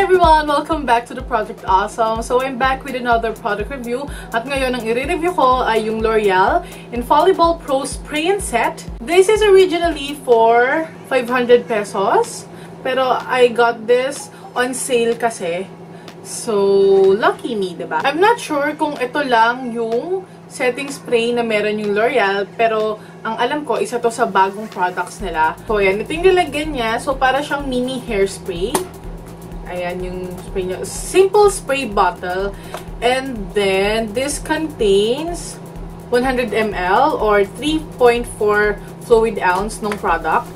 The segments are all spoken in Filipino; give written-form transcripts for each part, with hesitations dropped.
everyone! Welcome back to the Project Awesome. So I'm back with another product review. At ngayon, ang i-review ko ay yung L'Oreal Infallible Pro Spray and Set. This is originally for 500 pesos. Pero I got this on sale kasi. So, lucky me, diba? I'm not sure kung ito lang yung setting spray na meron yung L'Oreal, pero ang alam ko, isa to sa bagong products nila. So, ayan. Ito yung nilagyan niya. So, para siyang mini hairspray. Ayan yung spray niya. Simple spray bottle. And then, this contains 100 ml or 3.4 fluid ounce ng product.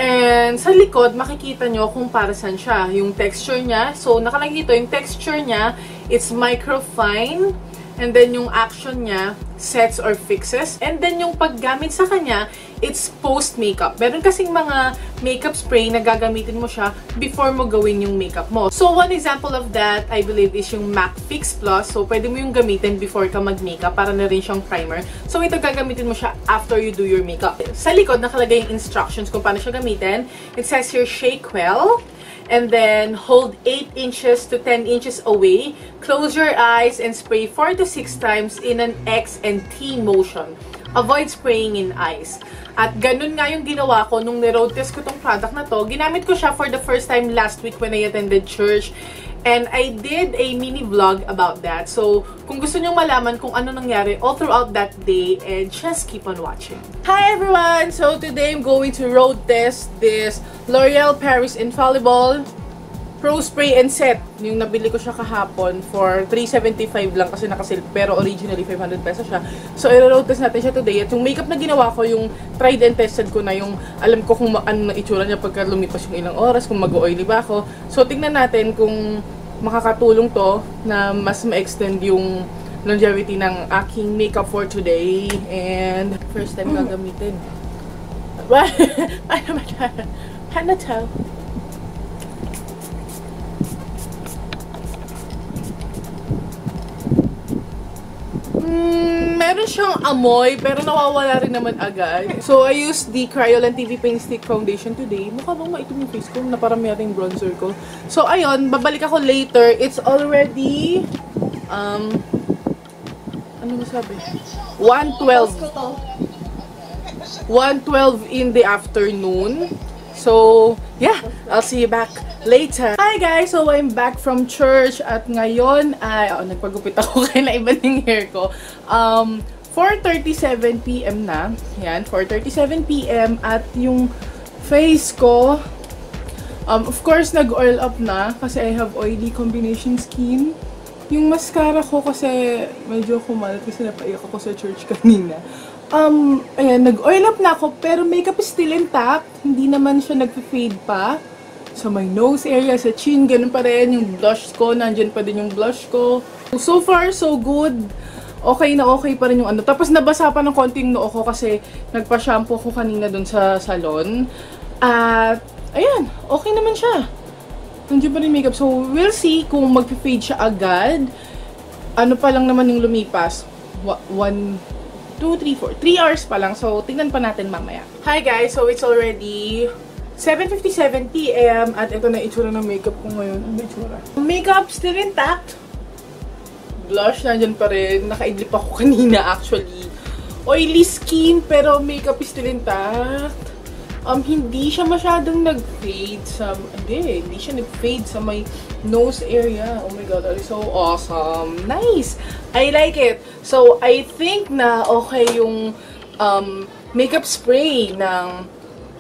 And sa likod, makikita nyo kung para saan siya. Yung texture niya. So, nakalagay dito, yung texture niya, it's microfine. And then, yung action niya, sets or fixes. And then, yung paggamit sa kanya, it's post-makeup. Meron kasing mga makeup spray na gagamitin mo siya before mo gawin yung makeup mo. So, one example of that, I believe, is yung MAC Fix Plus. So, pwede mo yung gamitin before ka mag-makeup para na rin siyang primer. So, ito gagamitin mo siya after you do your makeup. Sa likod, nakalagay yung instructions kung paano siya gamitin. It says here, shake well. And then, hold 8 inches to 10 inches away. Close your eyes and spray 4 to 6 times in an X and T motion. Avoid spraying in eyes. At ganun nga yung ginawa ko nung ni-road test ko tong product na to. Ginamit ko siya for the first time last week when I attended church. And I did a mini vlog about that. So, kung gusto nyo malaman kung ano nangyari all throughout that day, and just keep on watching. Hi everyone! So, today I'm going to road test this L'Oreal Paris Infallible Pro Spray and Set. Yung nabili ko siya kahapon for 375 lang kasi nakasilk, pero originally 500 pesos siya. So, i-road test natin siya today. At yung makeup na ginawa ko, yung tried and tested ko na, yung alam ko kung ano na itsura niya pagka lumipas yung ilang oras, kung mag-oily ba ako. So, tingnan natin kung makakatulong to na mas ma-extend yung longevity ng aking makeup for today. And first time gagamitin. Paano to? Meron siyang amoy, pero nawawala rin naman agad. So, I used the Kryolan TV Paint Stick Foundation today. Mukha bang maitim yung face ko? Naparami natin yung bronzer ko. So, ayun, babalik ako later. It's already, ano masabi? 1:12. 1:12 in the afternoon. So, yeah, I'll see you back later. Hi guys! So, I'm back from church at ngayon ay, nagpagupit ako kaya naiba yung hair ko. 4:37 PM na. Yan, 4:37 PM at yung face ko, of course, nag-oil up na kasi I have oily combination skin. Yung mascara ko kasi medyo kumalat kasi napaiyak ako sa church kanina. Ayan, nag-oil up na ako, pero makeup is still intact. Hindi naman siya nag-fade pa. So, my nose area, sa chin, ganun pa rin. Yung blush ko, nandyan pa din yung blush ko. So far, so good. Okay na okay pa rin yung ano. Tapos, nabasa pa ng konting noo ko kasi nagpa-shampoo ko kanina dun sa salon. At, ayan, okay naman siya. Nandiyan pa rin makeup. So, we'll see kung mag-fade siya agad. Ano pa lang naman yung lumipas. 2, 3, 4. 3 hours pa lang. So, tingnan pa natin mamaya. Hi guys! So, it's already 7:57 PM at ito na itsura ng makeup ko ngayon. Ano itsura? Makeup still intact. Blush nandyan pa rin. Nakaidlip ako kanina actually. Oily skin pero makeup is still intact. Hindi siya masyadong nag-fade sa... Hindi siya nag-fade sa my nose area. Oh my god, that is so awesome. Nice! I like it. So, I think na okay yung makeup spray ng...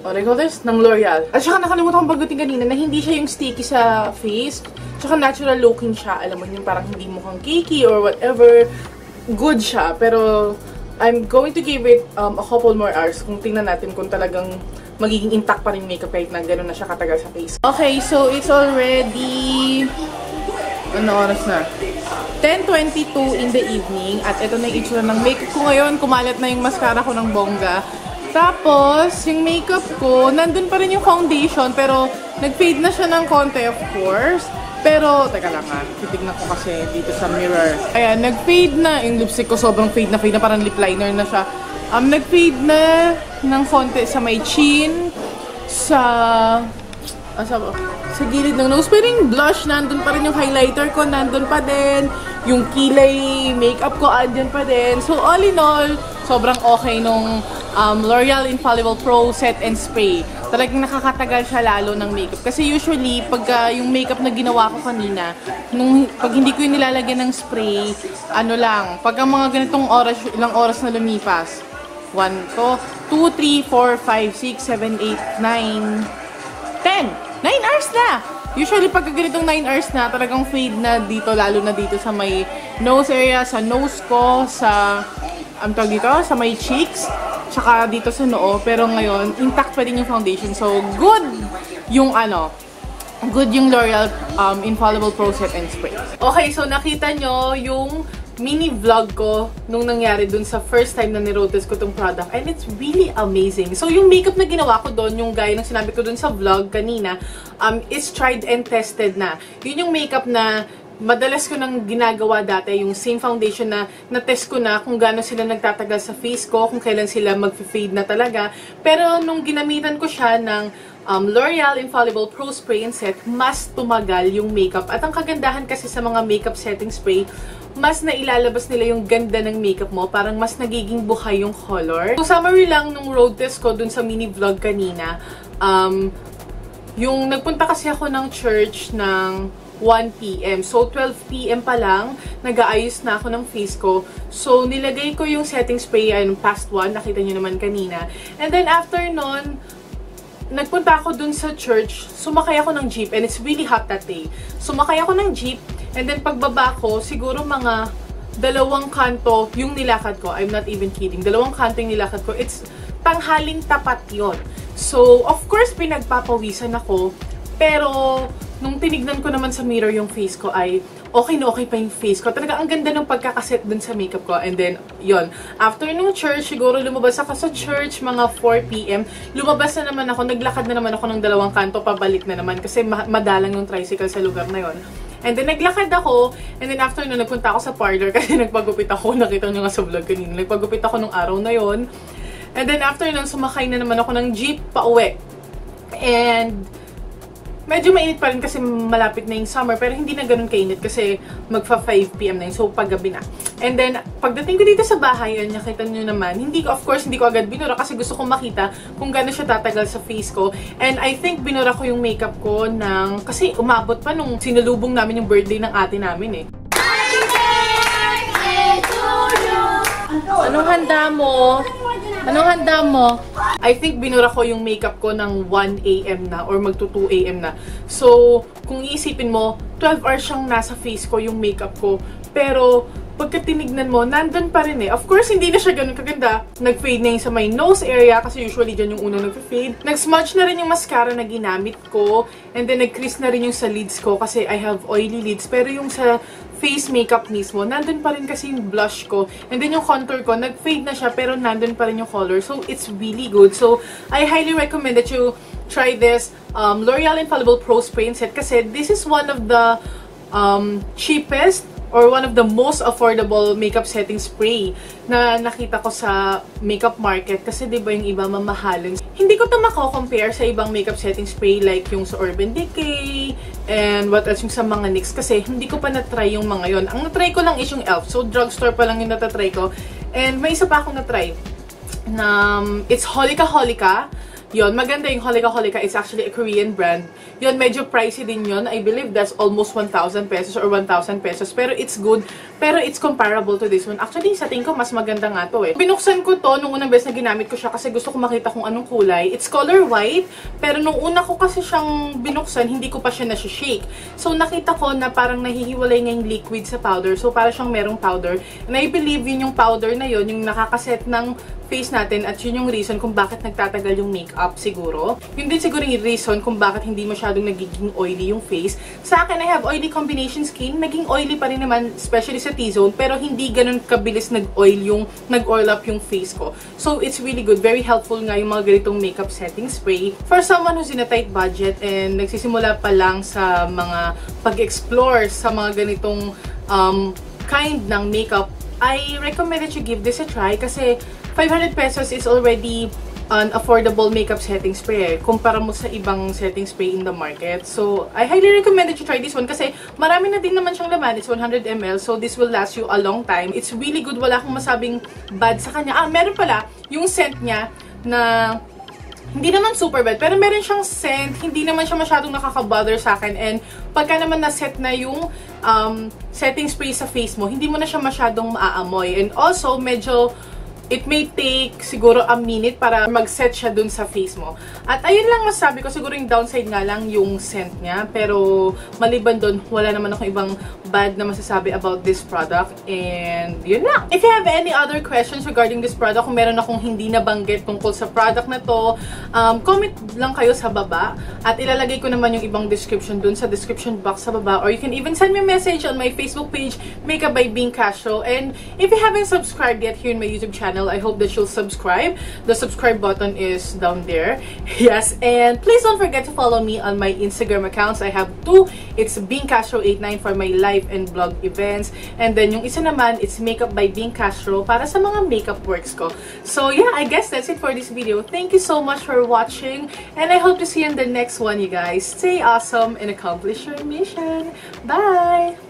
What do you call this? Ng L'Oreal. At saka nakalimutan kong bagutin kanina na hindi siya yung sticky sa face. Tsaka natural looking siya. Alam mo yung parang hindi mukhang cakey or whatever. Good siya. Pero, I'm going to give it a couple more hours kung tingnan natin kung talagang magiging intact pa rin makeup kahit na gano'n na siya katagal sa face. Okay, so it's already... Ano oras na? 10:22 in the evening. At ito na yung itsura ng makeup ko ngayon. Kumalat na yung mascara ko ng bongga. Tapos, yung makeup ko, nandun pa rin yung foundation, pero nag-fade na siya ng konti, of course. Pero, teka lang ha, titignan ko kasi dito sa mirror. Ayan, nag-fade na. Yung lipstick ko sobrang fade na, parang lip liner na siya. Nag-fade na ng konti sa may chin, sa Sa gilid ng nose. Pero yung blush, nandun pa rin yung highlighter ko, nandun pa din. Yung kilay makeup ko, andyan pa din. So, all in all, sobrang okay nung L'Oreal Infallible Pro Set and Spray. Talagang nakakatagal siya lalo ng makeup. Kasi usually, pag yung makeup na ginawa ko kanina, pag hindi ko yung nilalagyan ng spray, ano lang, pag ang mga ganitong oras, ilang oras na lumipas, 1, 2, 3, 4, 5, 6, 7, 8, 9, 10! 9 hours na! Usually, pag ganitong 9 hours na, talagang fade na dito, lalo na dito sa may nose area, sa nose ko, sa, sa may cheeks, tsaka dito sa noo. Pero ngayon, intact pa din yung foundation. So, good yung L'Oreal Infallible Pro Set and Spray. Okay, so nakita nyo yung mini vlog ko nung nangyari dun sa first time na nirotes ko tong product, and it's really amazing. So yung makeup na ginawa ko dun, yung gaya ng sinabi ko dun sa vlog kanina, is tried and tested na. Yun yung makeup na madalas ko nang ginagawa dati, yung same foundation na na-test ko na kung gaano sila nagtatagal sa face ko, kung kailan sila mag-fade na talaga. Pero nung ginamitan ko siya ng L'Oreal Infallible Pro Spray and Set, mas tumagal yung makeup. At ang kagandahan kasi sa mga makeup setting spray, mas nailalabas nila yung ganda ng makeup mo. Parang mas nagiging buhay yung color. So, summary lang nung road test ko dun sa mini vlog kanina. Yung nagpunta kasi ako ng church ng 1 PM. So, 12 PM pa lang, nag-aayos na ako ng face ko. So, nilagay ko yung setting spray, past 1, nakita nyo naman kanina. And then, after nun, nagpunta ako dun sa church, sumakay ako ng jeep, and it's really hot that day. Sumakay ako ng jeep, and then pagbaba ko, siguro mga 2 kanto yung nilakad ko. I'm not even kidding. 2 kanto yung nilakad ko. It's tanghaling tapat yon. So, of course, pinagpapawisan ako. Pero, nung tinignan ko naman sa mirror yung face ko ay okay na okay pa yung face ko. Talaga, ang ganda ng pagkakaset dun sa makeup ko. And then, yon. After nung church, siguro lumabas ako sa church, mga 4 PM. Lumabas na naman ako, naglakad na naman ako ng 2 kanto, pabalik na naman. Kasi madalang yung tricycle sa lugar na yon. And then, naglakad ako. And then, after nun, nagpunta ako sa parlor kasi nagpagupit ako. Nakita nyo nga sa vlog kanina. Nagpagupit ako nung araw na yon. And then, after nun, sumakay na naman ako ng jeep pa uwi. And medyo mainit pa rin kasi malapit na yung summer, pero hindi na ganun kainit kasi magfa 5 PM na yun, so paggabi na. And then, pagdating ko dito sa bahay, yun, nakita nyo naman, of course, hindi ko agad binura kasi gusto kong makita kung gano'n siya tatagal sa face ko. And I think binura ko yung makeup ko kasi umabot pa nung sinulubong namin yung birthday ng ate namin eh. Anong handa mo? Anong handa mo? I think binura ko yung makeup ko ng 1 AM na or magto 2 AM na. So, kung iisipin mo, 12 hours siyang nasa face ko yung makeup ko. Pero, pagka tinignan mo, nandun pa rin eh. Of course, hindi na siya ganun kaganda. Nag-fade na yung sa my nose area kasi usually dyan yung unang nag-fade. Nag-smudge na rin yung mascara na ginamit ko. And then, nag-crease na rin yung sa lids ko kasi I have oily lids. Pero yung sa face makeup mismo, nandun pa rin kasi yung blush ko. And then yung contour ko, nag-fade na siya pero nandun pa rin yung color. So, it's really good. So, I highly recommend that you try this L'Oreal Infallible Pro Spray and Set kasi this is one of the cheapest or one of the most affordable makeup setting spray na nakita ko sa makeup market. Kasi diba yung iba mamahalin. Hindi ko ito mako-compare sa ibang makeup setting spray like yung sa Urban Decay and what else yung sa mga NYX kasi hindi ko pa na-try yung mga yon. Ang na-try ko lang is yung e.l.f. So, drugstore pa lang yung natatry ko. And may isa pa akong na-try na it's Holika Holika. Yon, maganda yung Holika Holika. It's actually a Korean brand. Yon, medyo pricey din yon. I believe that's almost 1,000 pesos or 1,000 pesos. Pero it's good. Pero it's comparable to this one. Actually, sa tingin ko, mas maganda nga to eh. Binuksan ko to nung unang beses na ginamit ko siya kasi gusto ko makita kung anong kulay. It's color white. Pero nung una ko kasi siyang binuksan, hindi ko pa siya nasi-shake. So, nakita ko na parang nahihiwalay nga yung liquid sa powder. So, para siyang merong powder. And I believe yun yung powder na yun, yung nakakaset ng face natin at yun yung reason kung bakit nagtatagal yung makeup siguro. Yun din siguro yung reason kung bakit hindi masyadong nagiging oily yung face. Sa akin, I have oily combination skin. Naging oily pa rin naman, especially sa T-zone, pero hindi ganun kabilis nag-oil up yung face ko. So, it's really good. Very helpful nga yung mga ganitong makeup setting spray. For someone who's in a tight budget and nagsisimula pa lang sa mga pag-explore sa mga ganitong kind ng makeup, I recommend that you give this a try kasi 500 pesos is already an affordable makeup setting spray kumpara mo sa ibang setting spray in the market. So, I highly recommend that you try this one kasi marami na din naman siyang laman. It's 100 ml, so this will last you a long time. It's really good. Wala akong masabing bad sa kanya. Meron pala yung scent niya na hindi naman super bad, pero meron siyang scent, hindi naman siya masyadong nakaka-bother sa akin. And pagka naman na-set na yung setting spray sa face mo, hindi mo na siya masyadong maaamoy. And also, medyo it may take siguro a minute para mag-set siya dun sa face mo. At ayun lang masabi ko, siguro yung downside nga lang yung scent niya. Pero maliban dun, wala naman akong ibang bad na masasabi about this product. And yun lang. If you have any other questions regarding this product, kung meron akong hindi nabanggit tungkol sa product na to, comment lang kayo sa baba. At ilalagay ko naman yung ibang description dun sa description box sa baba. Or you can even send me a message on my Facebook page, Makeup by Bing Castro. And if you haven't subscribed yet here in my YouTube channel, I hope that you'll subscribe. The subscribe button is down there. Yes, and please don't forget to follow me on my Instagram accounts. I have two. It's Bing Castro 89 for my live and blog events. And then yung isa naman, it's Makeup by Bing Castro para sa mga makeup works ko. So yeah, I guess that's it for this video. Thank you so much for watching. And I hope to see you in the next one, you guys. Stay awesome and accomplish your mission. Bye!